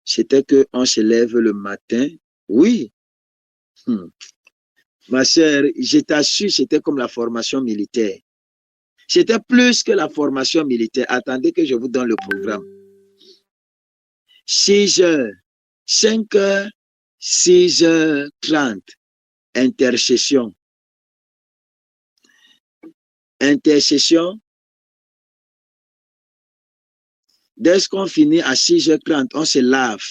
C'était qu'on se lève le matin. Oui. Ma sœur, je t'assure, c'était comme la formation militaire. C'était plus que la formation militaire. Attendez que je vous donne le programme. 6 heures, 5 heures, 6h30. Intercession. Intercession. Dès qu'on finit à 6h30, on se lave.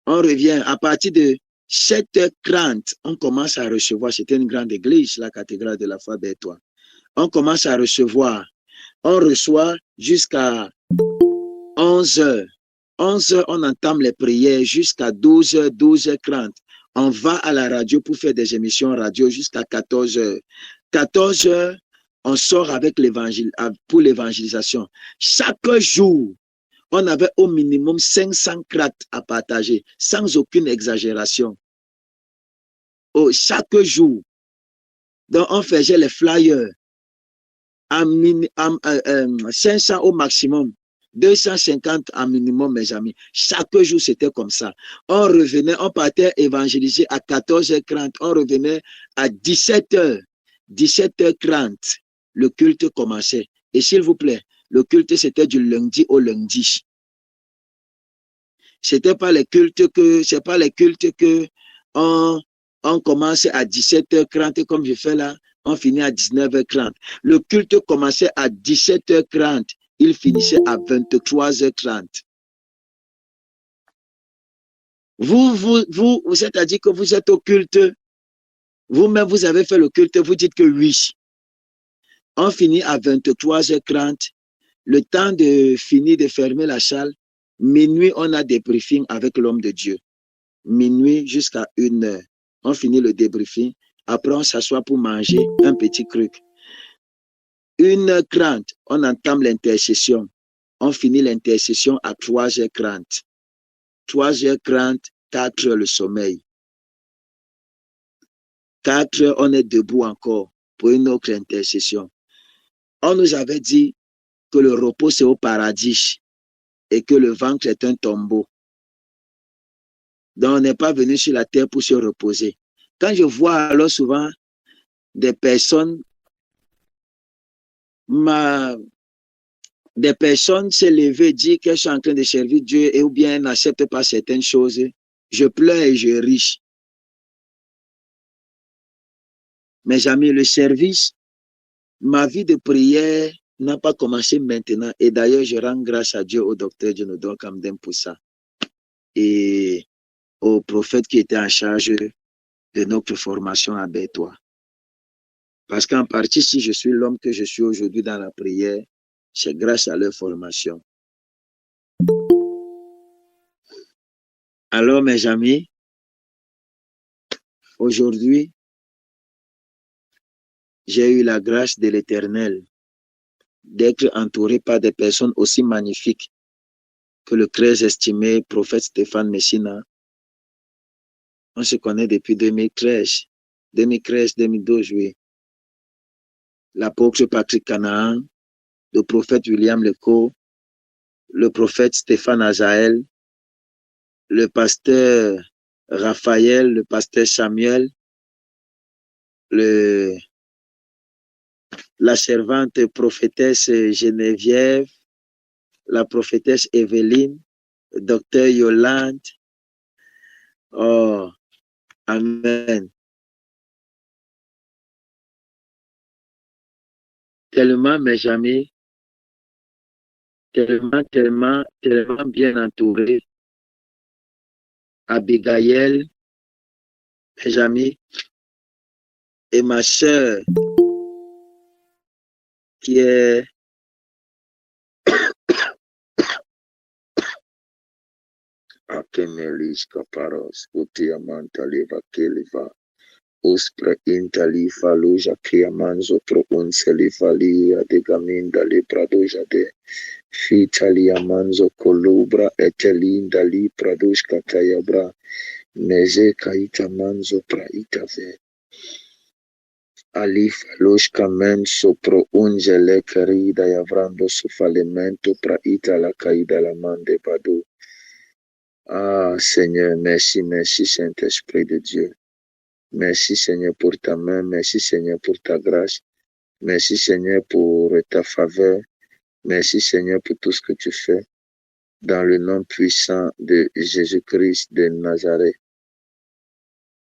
On revient à partir de 7h30, on commence à recevoir. C'était une grande église, la cathédrale de la foi Bétois. On commence à recevoir. On reçoit jusqu'à 11h. 11h, on entame les prières jusqu'à 12h, 12h30. On va à la radio pour faire des émissions radio jusqu'à 14h. 14h, on sort avec l'évangile, pour l'évangélisation. Chaque jour, on avait au minimum 500 cracks à partager, sans aucune exagération. Oh, chaque jour. Donc, on faisait les flyers à 500 au maximum. 250 en minimum, mes amis. Chaque jour, c'était comme ça. On revenait, on partait évangéliser à 14h30. On revenait à 17h. 17h30, le culte commençait. Et s'il vous plaît, le culte, c'était du lundi au lundi. C'était pas les cultes que, c'est pas les cultes que on commence à 17h30 comme je fais là, on finit à 19h30. Le culte commençait à 17h30, il finissait à 23h30. Vous êtes à dire que vous êtes au culte, vous-même vous avez fait le culte, vous dites que oui. On finit à 23h30, le temps de finir de fermer la salle, minuit on a des briefings avec l'homme de Dieu. Minuit jusqu'à 1h. On finit le débriefing. Après, on s'assoit pour manger un petit truc. 1h30, on entame l'intercession. On finit l'intercession à 3h30. 3h30, 4h le sommeil. 4h, on est debout encore pour une autre intercession. On nous avait dit que le repos, c'est au paradis et que le ventre est un tombeau. Donc, on n'est pas venu sur la terre pour se reposer. Quand je vois alors souvent des personnes, se lever, dire qu'elles sont en train de servir Dieu et ou bien n'acceptent pas certaines choses, je pleure et je ris. Mes amis, le service, ma vie de prière n'a pas commencé maintenant. Et d'ailleurs, je rends grâce à Dieu, au docteur Jonathan Kamden pour ça. Et au prophète qui était en charge de notre formation à Bétois. Parce qu'en partie, si je suis l'homme que je suis aujourd'hui dans la prière, c'est grâce à leur formation. Alors, mes amis, aujourd'hui, j'ai eu la grâce de l'Éternel d'être entouré par des personnes aussi magnifiques que le très estimé prophète Stéphane Messina. On se connaît depuis 2013, 2012, oui. L'apôtre Patrick Canaan, le prophète William Leco, le prophète Stéphane Azaël, le pasteur Raphaël, le pasteur Samuel, la servante prophétesse Geneviève, la prophétesse Evelyne, le docteur Yolande. Oh, amen. Tellement, mes amis, tellement bien entouré. Abigail, mes amis, et ma sœur, qui est Akemelis Kaparos, Utiamanta Leva Keliva, Uspra Intalifa Luja Kiamanzo Pro Unselifalia de Gaminda Lipradoja de Fitalia Manzo Colubra Etelinda Lipradosh Katayabra Meze Kaita Manzo Praita Ve Alif Loshka Menso Pro Ungele Carida Yavrando Sufalemento Praita la Caida la Mande Bado. Ah Seigneur, merci, merci Saint-Esprit de Dieu. Merci Seigneur pour ta main, merci Seigneur pour ta grâce, merci Seigneur pour ta faveur, merci Seigneur pour tout ce que tu fais. Dans le nom puissant de Jésus-Christ de Nazareth.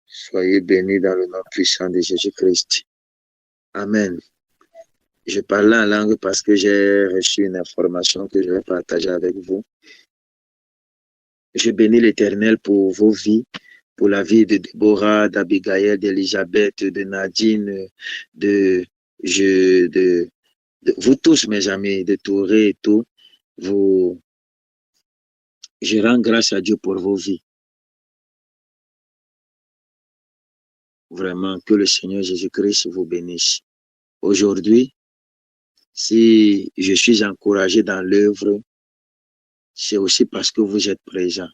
Soyez bénis dans le nom puissant de Jésus-Christ. Amen. Je parle en langue parce que j'ai reçu une information que je vais partager avec vous. Je bénis l'Éternel pour vos vies, pour la vie de Déborah, d'Abigail, d'Elisabeth, de Nadine, de vous tous, mes amis, de Touré et tout. Je rends grâce à Dieu pour vos vies. Vraiment, que le Seigneur Jésus-Christ vous bénisse. Aujourd'hui, si je suis encouragé dans l'œuvre, c'est aussi parce que vous êtes présents.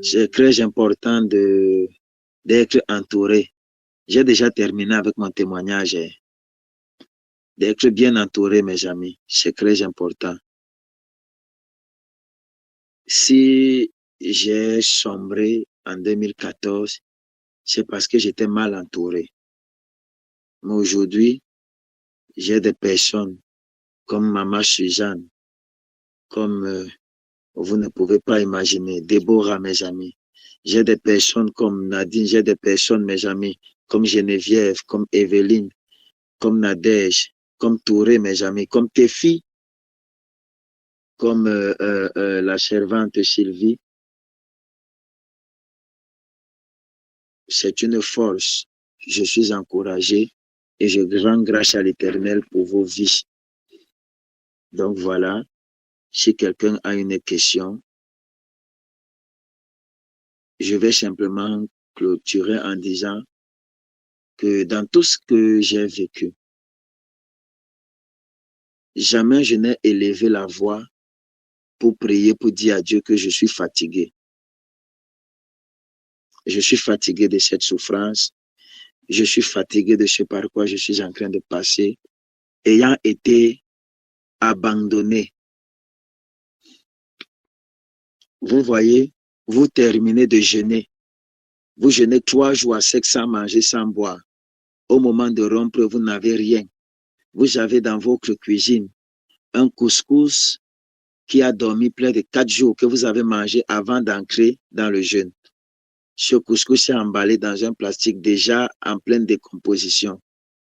C'est très important d'être entouré. J'ai déjà terminé avec mon témoignage. D'être bien entouré, mes amis, c'est très important. Si j'ai sombré en 2014, c'est parce que j'étais mal entouré. Mais aujourd'hui, j'ai des personnes comme Maman Suzanne, comme vous ne pouvez pas imaginer, Déborah, mes amis. J'ai des personnes comme Nadine, j'ai des personnes, mes amis, comme Geneviève, comme Evelyne, comme Nadège, comme Touré, mes amis, comme tes filles, comme la servante Sylvie. C'est une force. Je suis encouragé et je rends grâce à l'Éternel pour vos vies. Donc voilà, si quelqu'un a une question, je vais simplement clôturer en disant que dans tout ce que j'ai vécu, jamais je n'ai élevé la voix pour prier, pour dire à Dieu que je suis fatigué. Je suis fatigué de cette souffrance. Je suis fatigué de ce par quoi je suis en train de passer, ayant été abandonné. Vous voyez, vous terminez de jeûner. Vous jeûnez 3 jours à sec sans manger, sans boire. Au moment de rompre, vous n'avez rien. Vous avez dans votre cuisine un couscous qui a dormi près de 4 jours que vous avez mangé avant d'entrer dans le jeûne. Ce couscous est emballé dans un plastique déjà en pleine décomposition.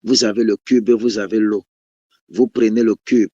Vous avez le cube, vous avez l'eau. Vous prenez le cube,